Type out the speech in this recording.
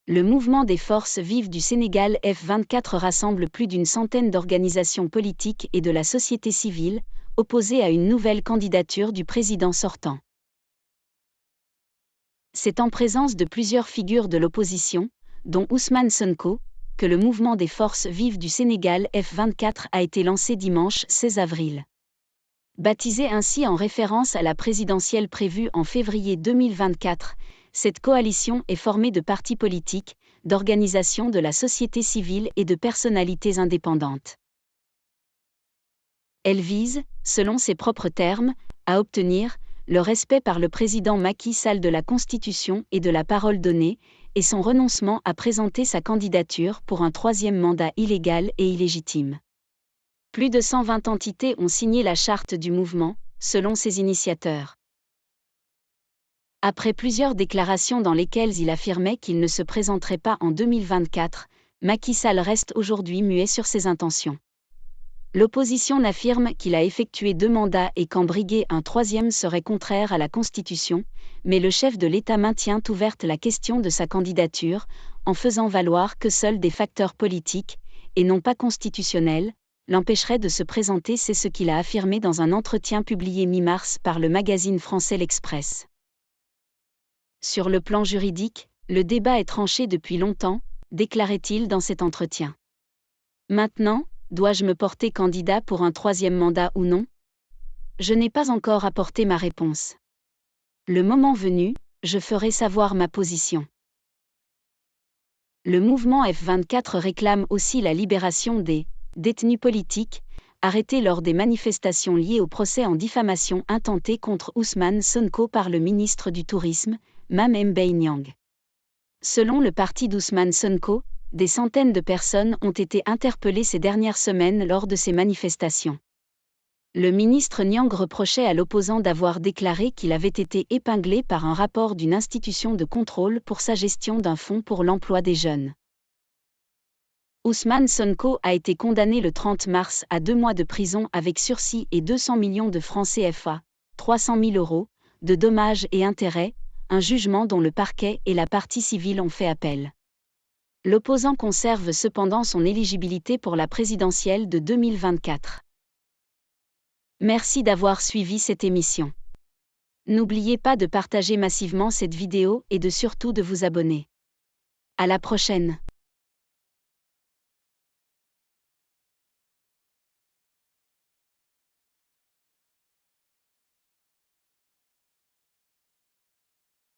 Le mouvement des forces vives du Sénégal F24 rassemble plus d'une centaine d'organisations politiques et de la société civile, opposées à une nouvelle candidature du président sortant. C'est en présence de plusieurs figures de l'opposition, dont Ousmane Sonko, que le mouvement des forces vives du Sénégal F24 a été lancé dimanche 16 avril. Baptisé ainsi en référence à la présidentielle prévue en février 2024, cette coalition est formée de partis politiques, d'organisations de la société civile et de personnalités indépendantes. Elle vise, selon ses propres termes, à obtenir le respect par le président Macky Sall de la Constitution et de la parole donnée, et son renoncement à présenter sa candidature pour un troisième mandat illégal et illégitime. Plus de 120 entités ont signé la charte du mouvement, selon ses initiateurs. Après plusieurs déclarations dans lesquelles il affirmait qu'il ne se présenterait pas en 2024, Macky Sall reste aujourd'hui muet sur ses intentions. L'opposition n'affirme qu'il a effectué 2 mandats et qu'en briguer un troisième serait contraire à la Constitution, mais le chef de l'État maintient ouverte la question de sa candidature, en faisant valoir que seuls des facteurs politiques, et non pas constitutionnels, l'empêcheraient de se présenter. C'est ce qu'il a affirmé dans un entretien publié mi-mars par le magazine français L'Express. Sur le plan juridique, le débat est tranché depuis longtemps, déclarait-il dans cet entretien. Maintenant, dois-je me porter candidat pour un troisième mandat ou non ? Je n'ai pas encore apporté ma réponse. Le moment venu, je ferai savoir ma position. Le mouvement F24 réclame aussi la libération des détenus politiques, arrêtés lors des manifestations liées au procès en diffamation intenté contre Ousmane Sonko par le ministre du Tourisme, Mame Mbaye Niang. Selon le parti d'Ousmane Sonko, des centaines de personnes ont été interpellées ces dernières semaines lors de ces manifestations. Le ministre Niang reprochait à l'opposant d'avoir déclaré qu'il avait été épinglé par un rapport d'une institution de contrôle pour sa gestion d'un fonds pour l'emploi des jeunes. Ousmane Sonko a été condamné le 30 mars à 2 mois de prison avec sursis et 200 millions de francs CFA, 300 000 euros, de dommages et intérêts, un jugement dont le parquet et la partie civile ont fait appel. L'opposant conserve cependant son éligibilité pour la présidentielle de 2024. Merci d'avoir suivi cette émission. N'oubliez pas de partager massivement cette vidéo et surtout de vous abonner. À la prochaine.